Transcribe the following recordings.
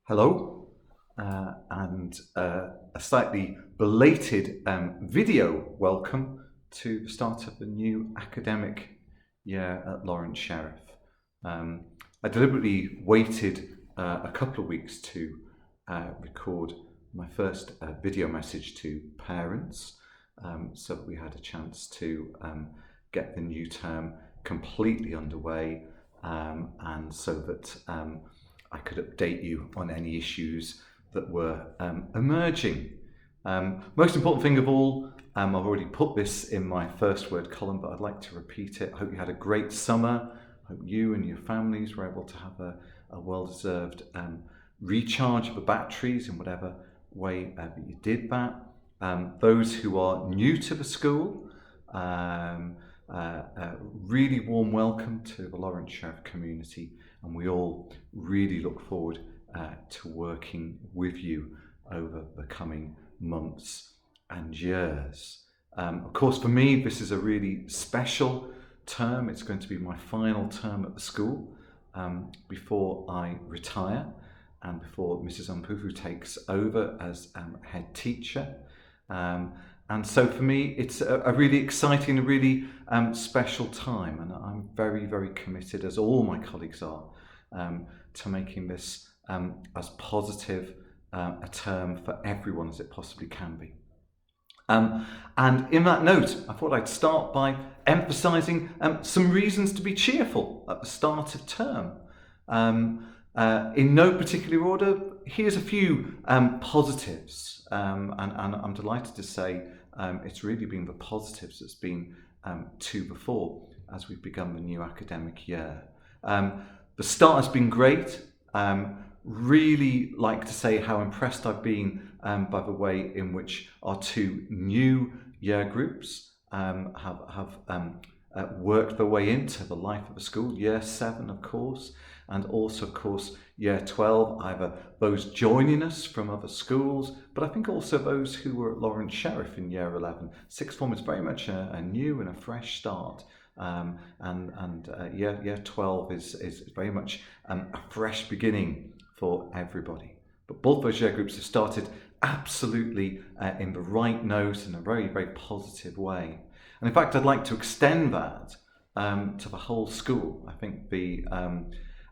Hello, and a slightly belated video welcome to the start of the new academic year at Lawrence Sheriff. I deliberately waited a couple of weeks to record my first video message to parents so that we had a chance to get the new term completely underway and so that I could update you on any issues that were emerging. Most important thing of all, I've already put this in my first word column, but I'd like to repeat it. I hope you had a great summer. I hope you and your families were able to have a well-deserved recharge of the batteries in whatever way that you did that. Those who are new to the school, really warm welcome to the Lawrence Sheriff community, and we all really look forward to working with you over the coming months and years. Of course, for me, this is a really special term. It's going to be my final term at the school before I retire and before Mrs. Umpufu takes over as head teacher. And so for me, it's a really exciting, a really special time, and I'm very, very committed, as all my colleagues are, to making this as positive a term for everyone as it possibly can be. And in that note, I thought I'd start by emphasising some reasons to be cheerful at the start of term. In no particular order, here's a few positives, and I'm delighted to say it's really been the positives that's been to the fore as we've begun the new academic year. The start has been great. Really like to say how impressed I've been by the way in which our two new year groups have worked their way into the life of the school. Year 7, of course, and also, of course, Year 12, either those joining us from other schools, but I think also those who were at Lawrence Sheriff in Year 11. Sixth form is very much a new and a fresh start, and Year 12 is very much a fresh beginning for everybody. But both those year groups have started absolutely in the right note, in a very, very positive way. And in fact, I'd like to extend that to the whole school. I think the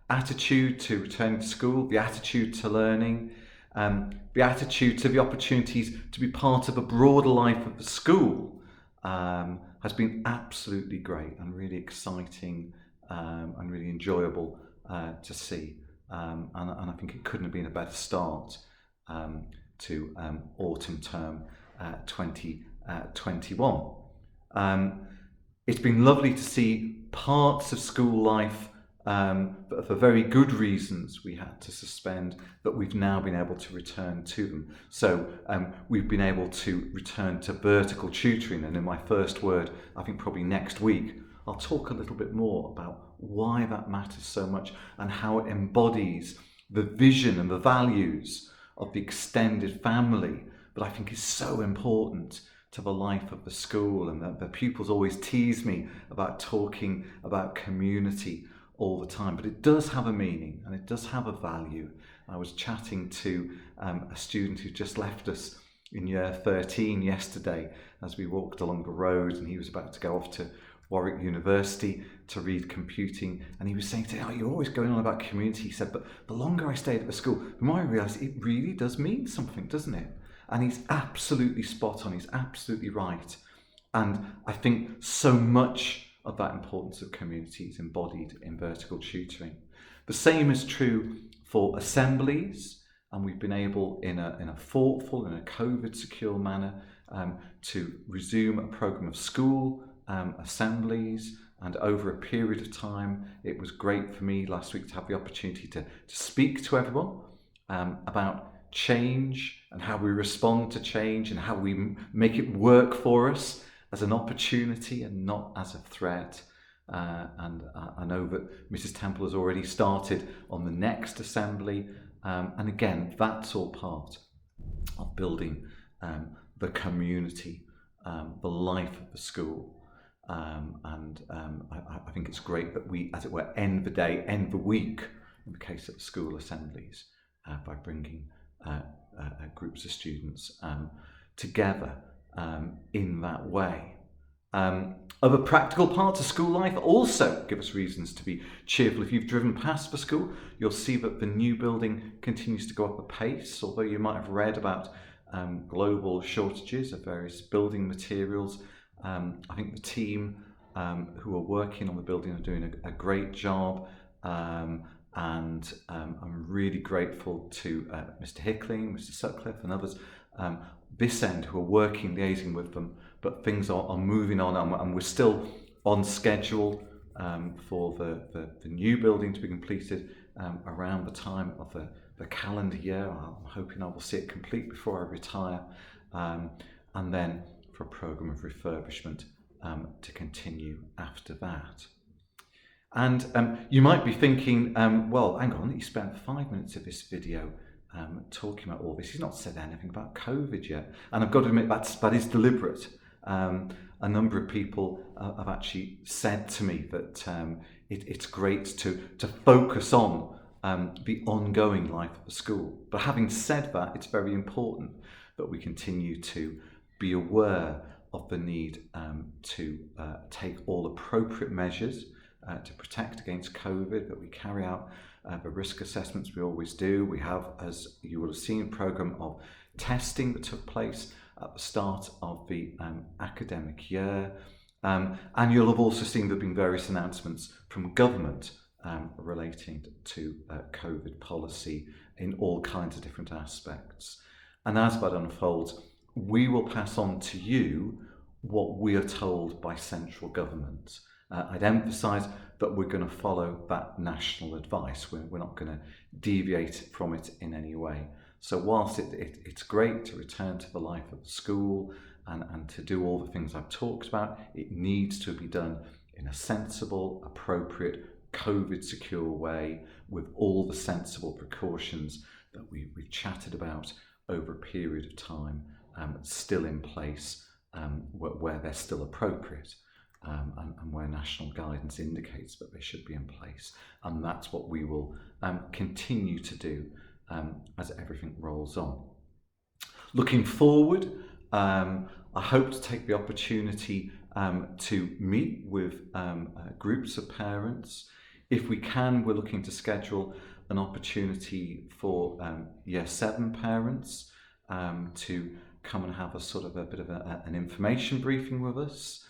attitude to returning to school, the attitude to learning, the attitude to the opportunities to be part of a broader life of the school has been absolutely great and really exciting and really enjoyable to see. And I think it couldn't have been a better start to autumn term 2021. It's been lovely to see parts of school life but for very good reasons we had to suspend, that we've now been able to return to them. So we've been able to return to vertical tutoring, and in my first word, I think probably next week, I'll talk a little bit more about why that matters so much and how it embodies the vision and the values of the extended family that I think is so important to the life of the school. And the pupils always tease me about talking about community all the time, but it does have a meaning and it does have a value. I was chatting to a student who just left us in Year 13 yesterday as we walked along the road, and he was about to go off to Warwick University to read computing, and he was saying to me, "Oh, you're always going on about community," he said, "but the longer I stayed at the school, the more I realised it really does mean something, doesn't it?" And he's absolutely spot on, he's absolutely right. And I think so much of that importance of community is embodied in vertical tutoring. The same is true for assemblies, and we've been able in a thoughtful, in a COVID secure manner to resume a programme of school assemblies. And over a period of time, it was great for me last week to have the opportunity to speak to everyone about change and how we respond to change and how we make it work for us as an opportunity and not as a threat. And I know that Mrs. Temple has already started on the next assembly. And again, that's all part of building the community, the life of the school. I think it's great that we, as it were, end the day, end the week, in the case of school assemblies, by bringing groups of students together in that way. Other practical parts of school life also give us reasons to be cheerful. If you've driven past the school, you'll see that the new building continues to go up a pace, although you might have read about global shortages of various building materials. I think the team who are working on the building are doing a great job, and I'm really grateful to Mr. Hickling, Mr. Sutcliffe and others this end who are working, liaising with them, but things are moving on, and we're still on schedule for the new building to be completed around the time of the calendar year. I'm hoping I will see it complete before I retire, and then for a programme of refurbishment to continue after that. And you might be thinking, well, hang on, he spent 5 minutes of this video talking about all this. He's not said anything about COVID yet. And I've got to admit, that is deliberate. A number of people have actually said to me that it's great to focus on the ongoing life of the school. But having said that, it's very important that we continue to be aware of the need to take all appropriate measures to protect against COVID, that we carry out the risk assessments we always do. We have, as you will have seen, a programme of testing that took place at the start of the academic year. And you'll have also seen there have been various announcements from government relating to COVID policy in all kinds of different aspects. And as that unfolds, we will pass on to you what we are told by central government. I'd emphasise that we're going to follow that national advice. We're not going to deviate from it in any way. So whilst it's great to return to the life of the school and to do all the things I've talked about, it needs to be done in a sensible, appropriate, COVID-secure way with all the sensible precautions that we've chatted about over a period of time, still in place where they're still appropriate. And where national guidance indicates that they should be in place. And that's what we will continue to do as everything rolls on. Looking forward, I hope to take the opportunity to meet with groups of parents. If we can, we're looking to schedule an opportunity for Year 7 parents to come and have a bit of an information briefing with us.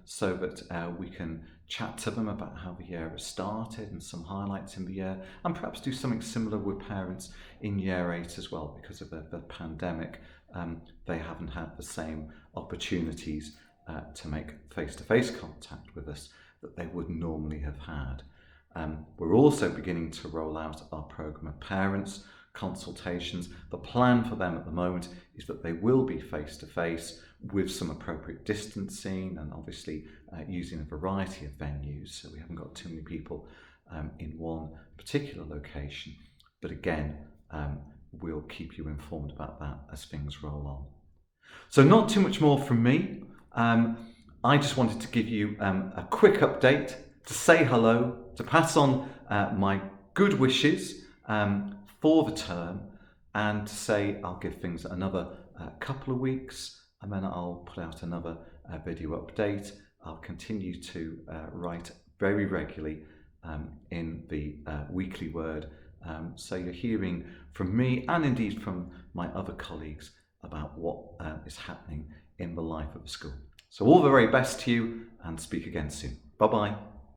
So that we can chat to them about how the year has started and some highlights in the year, and perhaps do something similar with parents in Year 8 as well. Because of the pandemic, they haven't had the same opportunities to make face-to-face contact with us that they would normally have had. We're also beginning to roll out our programme of parents consultations. The plan for them at the moment is that they will be face-to-face with some appropriate distancing, and obviously using a variety of venues, so we haven't got too many people in one particular location. But again, we'll keep you informed about that as things roll on. So not too much more from me. I just wanted to give you a quick update, to say hello, to pass on my good wishes for the term, and to say I'll give things another couple of weeks, and then I'll put out another video update. I'll continue to write very regularly in the Weekly Word, so you're hearing from me and indeed from my other colleagues about what is happening in the life of the school. So all the very best to you, and speak again soon. Bye-bye.